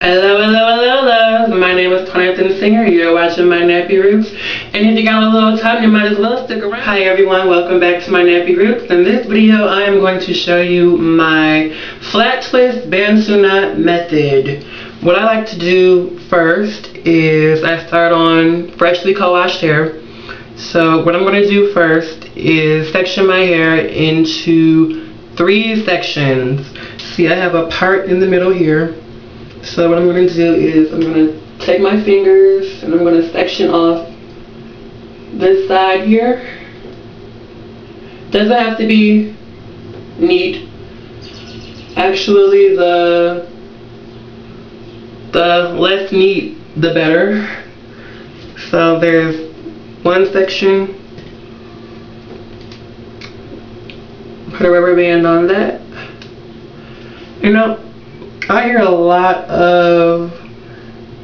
Hello, hello, hello, hello. My name is Jonathan Singer. You're watching My Nappy Roots. And if you got a little time, you might as well stick around. Hi everyone, welcome back to My Nappy Roots. In this video, I am going to show you my flat twist Bantu knot method. What I like to do first is I start on freshly co-washed hair. So what I'm going to do first is section my hair into 3 sections. See, I have a part in the middle here. So what I'm going to do is I'm going to take my fingers and I'm going to section off this side here. Doesn't have to be neat. Actually, the less neat, the better. So there's one section. Put a rubber band on that. You know, I hear a lot of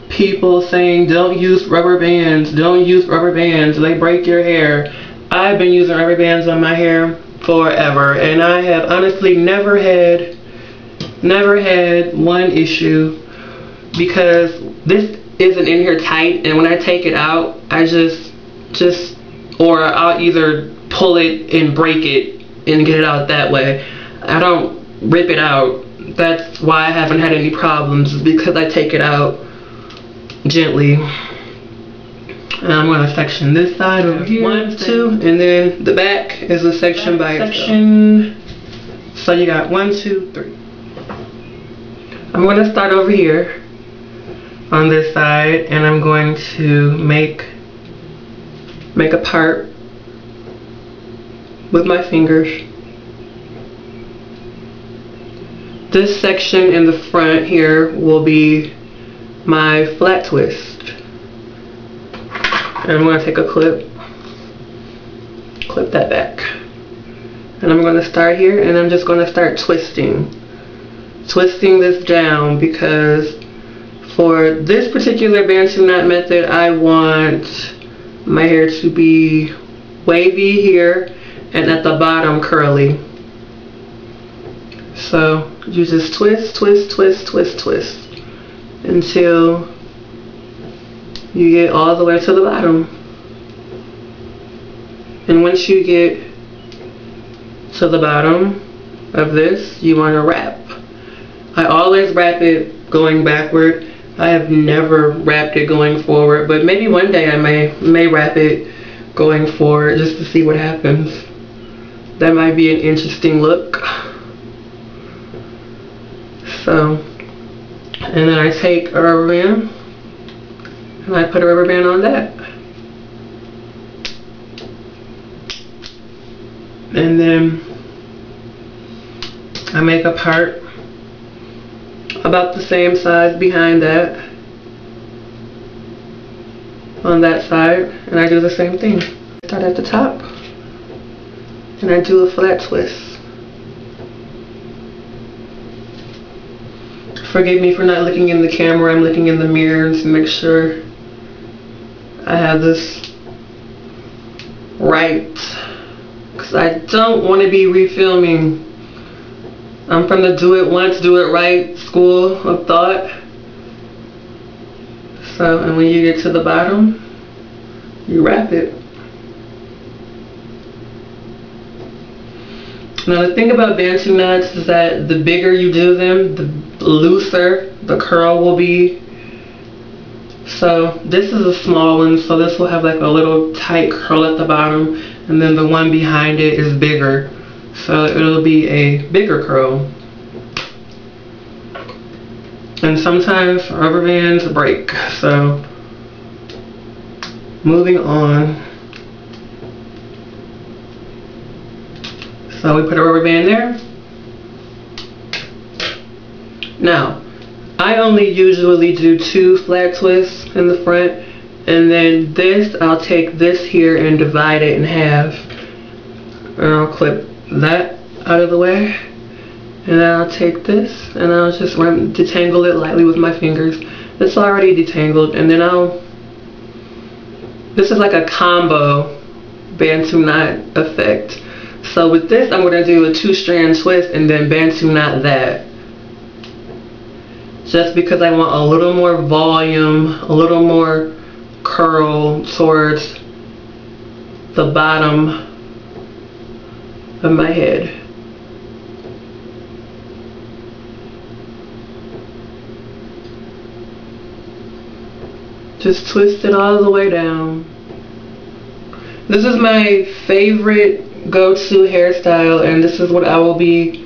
people saying don't use rubber bands, don't use rubber bands, they break your hair. I've been using rubber bands on my hair forever, and I have honestly never had one issue, because this isn't in here tight, and when I take it out, I or I'll either pull it and break it and get it out that way. I don't rip it out. That's why I haven't had any problems, because I take it out gently. And I'm going to section this side over here. 1, 2, and then the back is a section by itself. So you got 1, 2, 3. I'm going to start over here on this side, and I'm going to make a part with my fingers. This section in the front here will be my flat twist. And I'm going to take a clip that back. And I'm going to start here, and I'm just going to start twisting this down, because for this particular Bantu knot method, I want my hair to be wavy here and at the bottom curly. So you just twist, twist, twist, twist, twist until you get all the way to the bottom. And once you get to the bottom of this, you want to wrap. I always wrap it going backward. I have never wrapped it going forward, but maybe one day I may wrap it going forward just to see what happens. That might be an interesting look. So, and then I take a rubber band and I put a rubber band on that. And then I make a part about the same size behind that on that side, and I do the same thing. I start at the top and I do a flat twist. Forgive me for not looking in the camera. I'm looking in the mirror to make sure I have this right, because I don't want to be refilming. I'm from the do it once, do it right school of thought. So, and when you get to the bottom, you wrap it. Now the thing about Bantu knots is that the bigger you do them, the looser the curl will be. So this is a small one, so this will have like a little tight curl at the bottom, and then the one behind it is bigger, so it'll be a bigger curl. And sometimes rubber bands break, so moving on. So we put a rubber band there. Now, I only usually do 2 flat twists in the front, and then this, I'll take this here and divide it in half. And I'll clip that out of the way. And then I'll take this and I'll just detangle it lightly with my fingers. It's already detangled, and then this is like a combo Bantu knot effect. So with this, I'm going to do a 2-strand twist and then Bantu knot that. just because I want a little more volume, a little more curl towards the bottom of my head. Just twist it all the way down. This is my favorite go-to hairstyle, and this is what I will be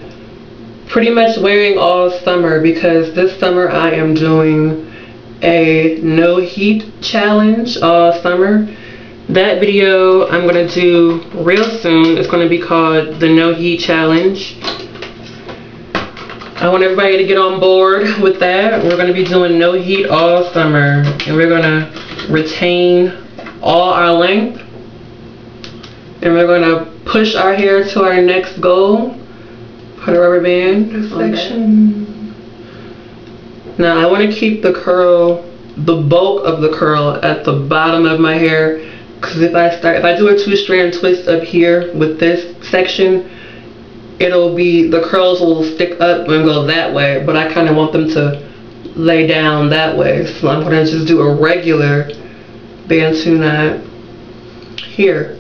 pretty much wearing all summer, because this summer I am doing a no heat challenge all summer. That video I'm going to do real soon. It's going to be called the no heat challenge. I want everybody to get on board with that. We're going to be doing no heat all summer, and we're going to retain all our length, and we're going to push our hair to our next goal. Put a rubber band section. Now I want to keep the curl, the bulk of the curl at the bottom of my hair, because if I do a 2-strand twist up here with this section, it'll be, the curls will stick up and go that way, but I kind of want them to lay down that way. So I'm going to just do a regular Bantu knot here.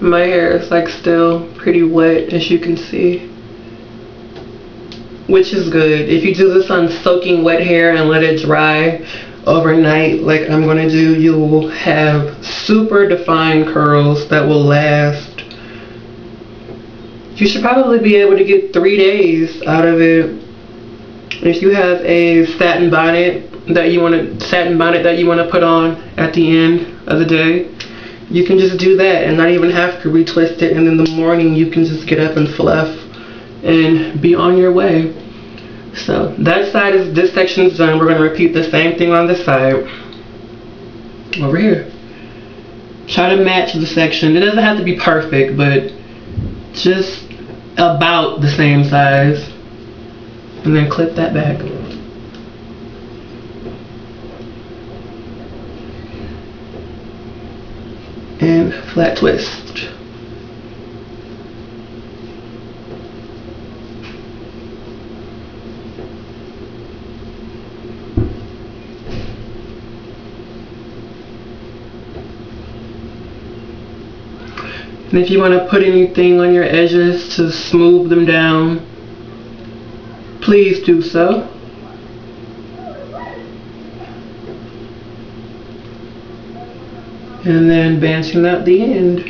My hair is like still pretty wet, as you can see, which is good. If you do this on soaking wet hair and let it dry overnight like I'm gonna do, you will have super defined curls that will last. You should probably be able to get 3 days out of it. If you have a satin bonnet that you want to put on at the end of the day, you can just do that and not even have to retwist it, and in the morning you can just get up and fluff and be on your way. So that side is, this section is done. We're going to repeat the same thing on this side over here. Try to match the section. It doesn't have to be perfect, but just about the same size, and then clip that back. And flat twist. And if you want to put anything on your edges to smooth them down, please do so. And then banting out the end.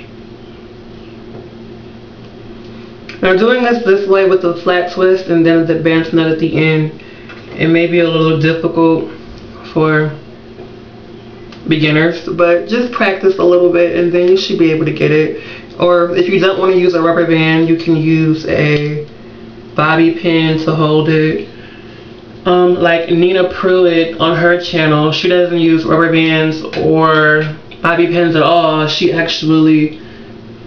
Now doing this way with the flat twist and then the banting out at the end, it may be a little difficult for beginners, but just practice a little bit and then you should be able to get it. Or if you don't want to use a rubber band, you can use a bobby pin to hold it. Like Nina Pruitt on her channel, she doesn't use rubber bands or bobby pins at all. She actually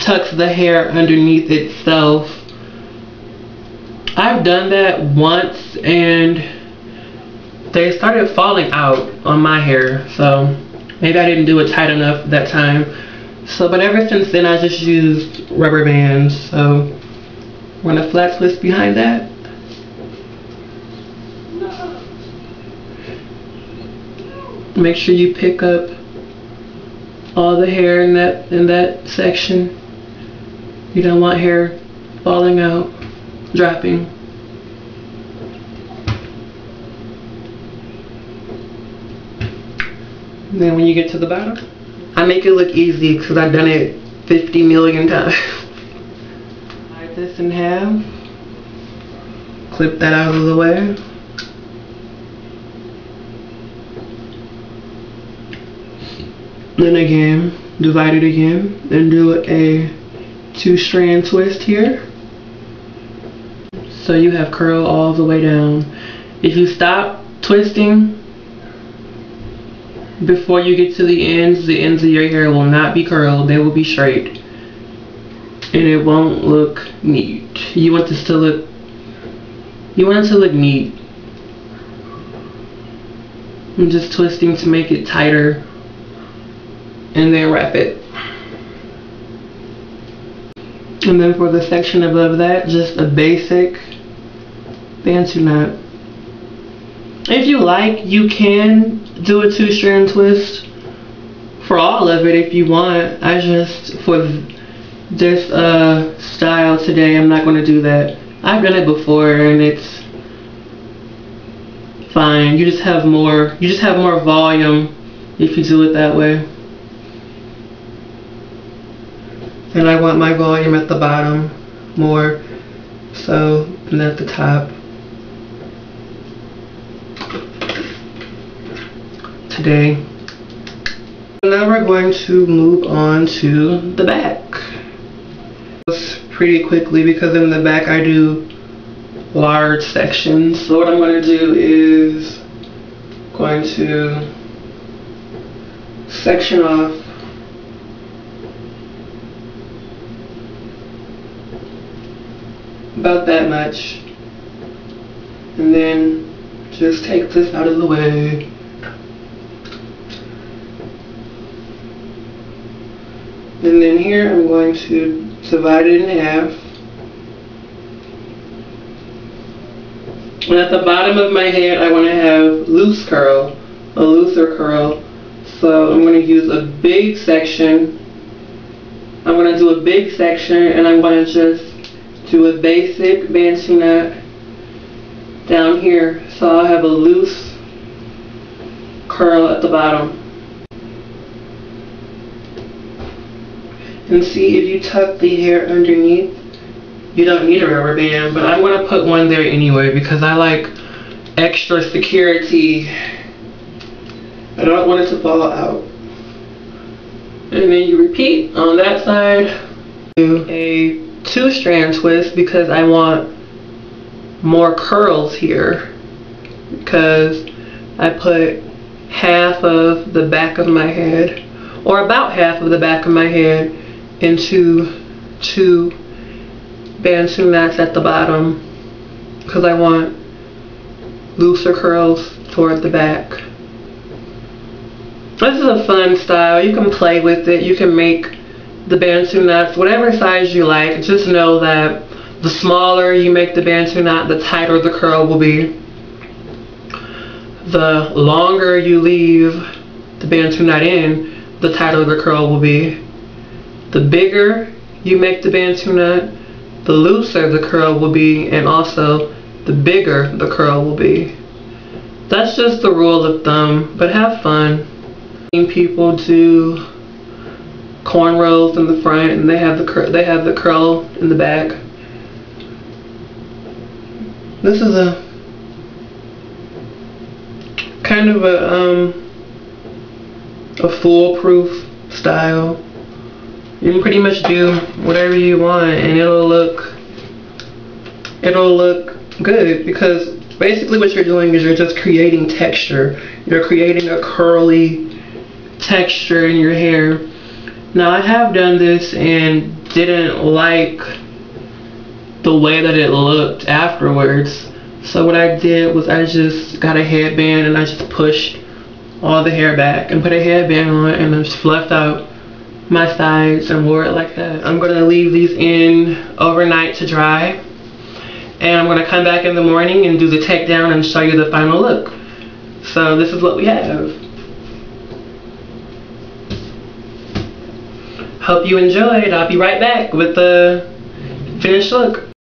tucks the hair underneath itself. I've done that once and they started falling out on my hair, so maybe I didn't do it tight enough that time. So, but ever since then I just used rubber bands. So we're gonna flat twist behind that. Make sure you pick up all the hair in that section. You don't want hair falling out, dropping. And then when you get to the bottom, I make it look easy because I've done it 50 million times. Divide this in half. Clip that out of the way. Then again, divide it again and do a 2-strand twist here. So you have curl all the way down. If you stop twisting before you get to the ends of your hair will not be curled, they will be straight. And it won't look neat. You want this to look, you want it to look neat. I'm just twisting to make it tighter and then wrap it. And then for the section above that, just a basic Bantu knot. If you like, you can do a 2-strand twist for all of it if you want. I just, for this style today, I'm not going to do that. I've done it before and it's fine. You just have more volume if you do it that way. And I want my volume at the bottom more so than at the top today. Now we're going to move on to the back. Pretty quickly because in the back I do large sections. So what I'm going to do is going to section off about that much and then just take this out of the way. And then here I'm going to divide it in half. And at the bottom of my head I want to have loose curl, a looser curl. So I'm going to use a big section. I'm going to do a big section and I'm going to just do a basic Bantu knot down here. So I'll have a loose curl at the bottom. And see, if you tuck the hair underneath, you don't need a rubber band, but I'm going to put one there anyway because I like extra security. I don't want it to fall out. And then you repeat on that side. Do a 2-strand twist because I want more curls here because I put half of the back of my head, or about half of the back of my head, into 2 Bantu knots at the bottom because I want looser curls toward the back. This is a fun style. You can play with it. You can make the Bantu knots whatever size you like. Just know that the smaller you make the Bantu knot, the tighter the curl will be. The longer you leave the Bantu knot in, the tighter the curl will be. The bigger you make the Bantu knot, the looser the curl will be, and also the bigger the curl will be. That's just the rule of thumb, but have fun. People do cornrows in the front and they have the curl in the back. This is a kind of a foolproof style. You can pretty much do whatever you want and it'll look good because basically what you're doing is you're just creating texture. You're creating a curly texture in your hair. Now I have done this and didn't like the way that it looked afterwards. So what I did was I just got a headband and I just pushed all the hair back and put a headband on and I just fluffed out my sides and wore it like that. I'm going to leave these in overnight to dry and I'm going to come back in the morning and do the takedown and show you the final look. So this is what we have. Hope you enjoyed. I'll be right back with the finished look.